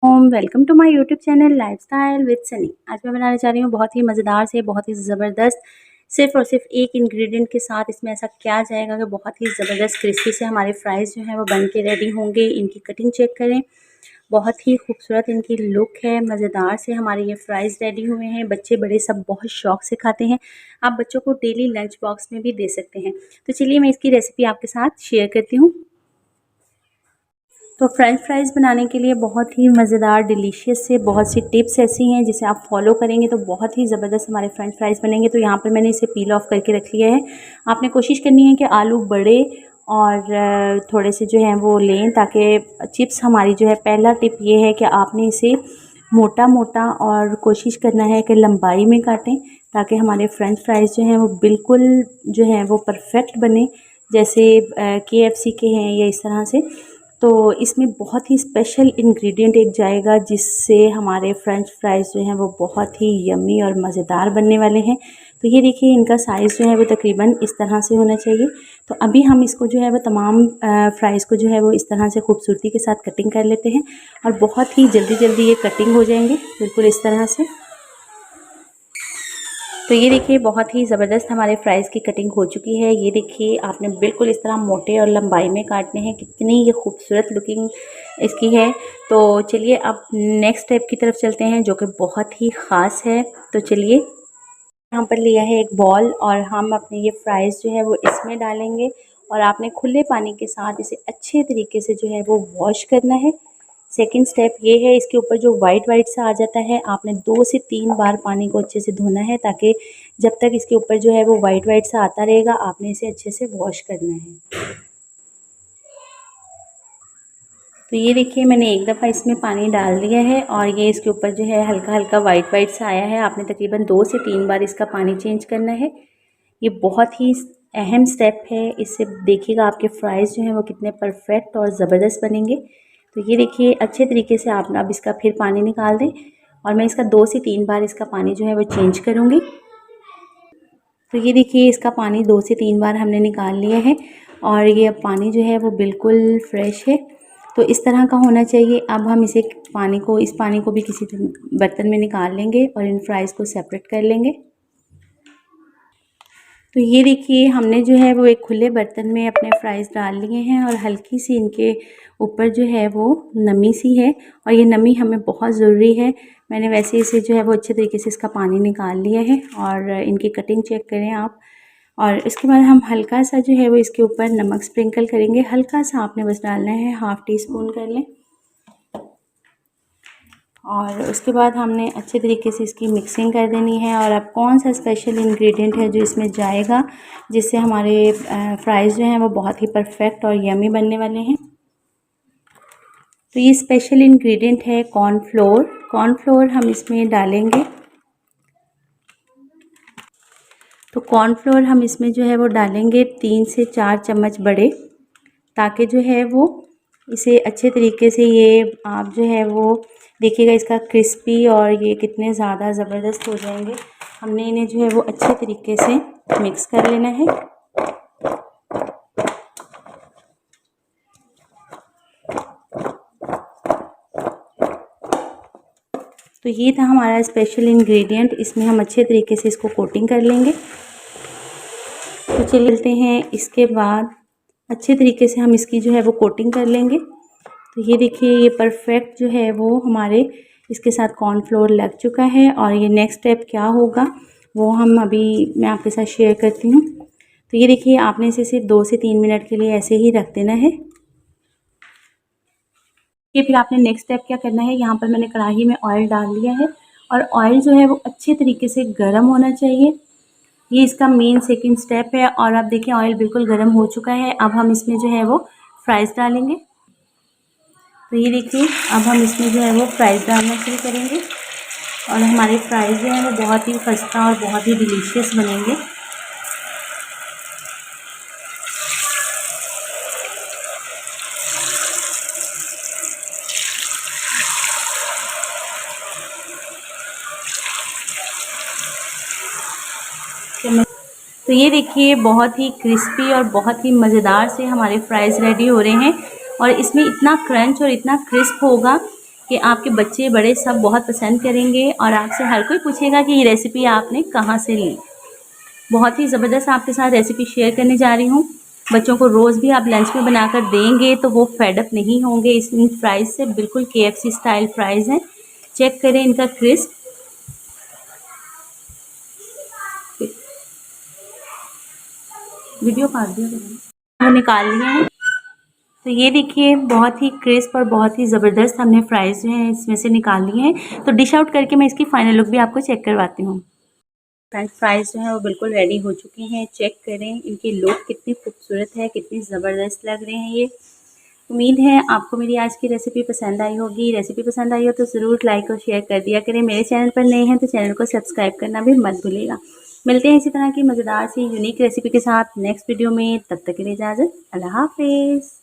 Welcome to my YouTube channel lifestyle with Sunny. आज मैं बनाने जा रही हूँ बहुत ही मज़ेदार से बहुत ही ज़बरदस्त सिर्फ़ और सिर्फ एक इंग्रेडिएंट के साथ। इसमें ऐसा क्या जाएगा कि बहुत ही ज़बरदस्त क्रिस्पी से हमारे फ्राइज़ जो हैं वो बन के रेडी होंगे। इनकी कटिंग चेक करें, बहुत ही खूबसूरत इनकी लुक है। मज़ेदार से हमारे ये फ्राइज़ रेडी हुए हैं। बच्चे बड़े सब बहुत शौक़ से खाते हैं। आप बच्चों को डेली लंच बॉक्स में भी दे सकते हैं। तो चलिए मैं इसकी रेसिपी आपके साथ शेयर करती हूँ। तो फ्रेंच फ्राइज़ बनाने के लिए बहुत ही मज़ेदार डिलीशियस से बहुत सी टिप्स ऐसी हैं जिसे आप फॉलो करेंगे तो बहुत ही ज़बरदस्त हमारे फ्रेंच फ्राइज़ बनेंगे। तो यहाँ पर मैंने इसे पील ऑफ करके रख लिया है। आपने कोशिश करनी है कि आलू बड़े और थोड़े से जो हैं वो लें ताकि चिप्स हमारी जो है। पहला टिप ये है कि आपने इसे मोटा मोटा और कोशिश करना है कि लंबाई में काटें ताकि हमारे फ्रेंच फ्राइज़ जो हैं वो बिल्कुल जो हैं वो परफेक्ट बने, जैसे KFC के हैं या इस तरह से। तो इसमें बहुत ही स्पेशल इंग्रेडिएंट एक जाएगा जिससे हमारे फ्रेंच फ्राइज़ जो हैं वो बहुत ही यम्मी और मज़ेदार बनने वाले हैं। तो ये देखिए इनका साइज़ जो है वो तकरीबन इस तरह से होना चाहिए। तो अभी हम इसको जो है वो तमाम फ्राइज़ को जो है वो इस तरह से खूबसूरती के साथ कटिंग कर लेते हैं और बहुत ही जल्दी जल्दी ये कटिंग हो जाएंगे बिल्कुल इस तरह से। तो ये देखिए बहुत ही ज़बरदस्त हमारे फ्राइज़ की कटिंग हो चुकी है। ये देखिए आपने बिल्कुल इस तरह मोटे और लंबाई में काटने हैं। कितनी ये खूबसूरत लुकिंग इसकी है। तो चलिए अब नेक्स्ट स्टेप की तरफ चलते हैं जो कि बहुत ही ख़ास है। तो चलिए यहाँ पर लिया है एक बॉल और हम अपने ये फ्राइज़ जो है वो इसमें डालेंगे और आपने खुले पानी के साथ इसे अच्छे तरीके से जो है वो वॉश करना है। सेकंड स्टेप ये है, इसके ऊपर जो वाइट वाइट सा आ जाता है आपने 2 से 3 बार पानी को अच्छे से धोना है ताकि जब तक इसके ऊपर जो है वो वाइट वाइट सा आता रहेगा आपने इसे अच्छे से वॉश करना है। तो ये देखिए मैंने एक दफ़ा इसमें पानी डाल दिया है और ये इसके ऊपर जो है हल्का हल्का वाइट वाइट सा आया है। आपने तकरीबन 2 से 3 बार इसका पानी चेंज करना है। ये बहुत ही अहम स्टेप है। इससे देखिएगा आपके फ्राइज़ जो हैं वो कितने परफेक्ट और ज़बरदस्त बनेंगे। तो ये देखिए अच्छे तरीके से आप अब इसका फिर पानी निकाल दें और मैं इसका 2 से 3 बार इसका पानी जो है वो चेंज करूँगी। तो ये देखिए इसका पानी 2 से 3 बार हमने निकाल लिया है और ये अब पानी जो है वो बिल्कुल फ्रेश है। तो इस तरह का होना चाहिए। अब हम इस पानी को भी किसी बर्तन में निकाल लेंगे और इन फ्राइज़ को सेपरेट कर लेंगे। तो ये देखिए हमने जो है वो एक खुले बर्तन में अपने फ्राइज़ डाल लिए हैं और हल्की सी इनके ऊपर जो है वो नमी सी है और ये नमी हमें बहुत ज़रूरी है। मैंने वैसे इसे जो है वो अच्छे तरीके से इसका पानी निकाल लिया है और इनकी कटिंग चेक करें आप। और इसके बाद हम हल्का सा जो है वो इसके ऊपर नमक स्प्रिंकल करेंगे। हल्का सा आपने बस डालना है, हाफ़ टी स्पून कर लें। और उसके बाद हमने अच्छे तरीके से इसकी मिक्सिंग कर देनी है। और अब कौन सा स्पेशल इंग्रेडिएंट है जो इसमें जाएगा जिससे हमारे फ्राइज़ जो हैं वो बहुत ही परफेक्ट और यमी बनने वाले हैं। तो ये स्पेशल इंग्रेडिएंट है कॉर्नफ्लोर। कॉर्नफ्लोर हम इसमें डालेंगे। तो कॉर्नफ्लोर हम इसमें जो है वो डालेंगे 3 से 4 चम्मच बड़े, ताकि जो है वो इसे अच्छे तरीके से ये आप जो है वो देखिएगा इसका क्रिस्पी और ये कितने ज़्यादा ज़बरदस्त हो जाएंगे। हमने इन्हें जो है वो अच्छे तरीके से मिक्स कर लेना है। तो ये था हमारा स्पेशल इंग्रेडिएंट। इसमें हम अच्छे तरीके से इसको कोटिंग कर लेंगे। तो चलते हैं इसके बाद अच्छे तरीके से हम इसकी जो है वो कोटिंग कर लेंगे। तो ये देखिए ये परफेक्ट जो है वो हमारे इसके साथ कॉर्नफ्लोर लग चुका है। और ये नेक्स्ट स्टेप क्या होगा वो मैं आपके साथ शेयर करती हूँ। तो ये देखिए आपने इसे सिर्फ 2 से 3 मिनट के लिए ऐसे ही रख देना है। ये फिर आपने नेक्स्ट स्टेप क्या करना है, यहाँ पर मैंने कढ़ाई में ऑयल डाल लिया है और ऑयल जो है वो अच्छे तरीके से गर्म होना चाहिए। ये इसका मेन सेकंड स्टेप है। और अब देखिए ऑयल बिल्कुल गर्म हो चुका है। अब हम इसमें जो है वो फ्राइज़ डालेंगे। तो ये देखिए अब हम इसमें जो है वो फ्राइज़ डालना शुरू करेंगे और हमारे फ्राइज़ जो हैं वो बहुत ही खस्ता और बहुत ही डिलीशियस बनेंगे। तो ये देखिए बहुत ही क्रिस्पी और बहुत ही मज़ेदार से हमारे फ्राइज़ रेडी हो रहे हैं और इसमें इतना क्रंच और इतना क्रिस्प होगा कि आपके बच्चे बड़े सब बहुत पसंद करेंगे और आपसे हर कोई पूछेगा कि ये रेसिपी आपने कहाँ से ली। बहुत ही ज़बरदस्त आपके साथ रेसिपी शेयर करने जा रही हूँ। बच्चों को रोज़ भी आप लंच में बनाकर देंगे तो वो फेडअप नहीं होंगे इन फ्राइज़ से। बिल्कुल KFC स्टाइल फ्राइज़ हैं। चेक करें इनका क्रिस्प। वीडियो काट दिया वो निकाल लिए हैं। तो ये देखिए बहुत ही क्रिस्प और बहुत ही ज़बरदस्त हमने फ्राइज़ जो हैं इसमें से निकाल लिए हैं। तो डिश आउट करके मैं इसकी फाइनल लुक भी आपको चेक करवाती हूँ। फ्रेंच फ्राइज़ जो हैं वो बिल्कुल रेडी हो चुके हैं। चेक करें इनकी लुक कितनी खूबसूरत है, कितनी ज़बरदस्त लग रहे हैं ये। उम्मीद है आपको मेरी आज की रेसिपी पसंद आई होगी। रेसिपी पसंद आई हो तो ज़रूर लाइक और शेयर कर दिया करें। मेरे चैनल पर नए हैं तो चैनल को सब्सक्राइब करना भी मत भूलिएगा। मिलते हैं इसी तरह की मज़ेदार सी यूनिक रेसिपी के साथ नेक्स्ट वीडियो में। तब तक के लिए इजाज़त। अल्लाह हाफ़िज़।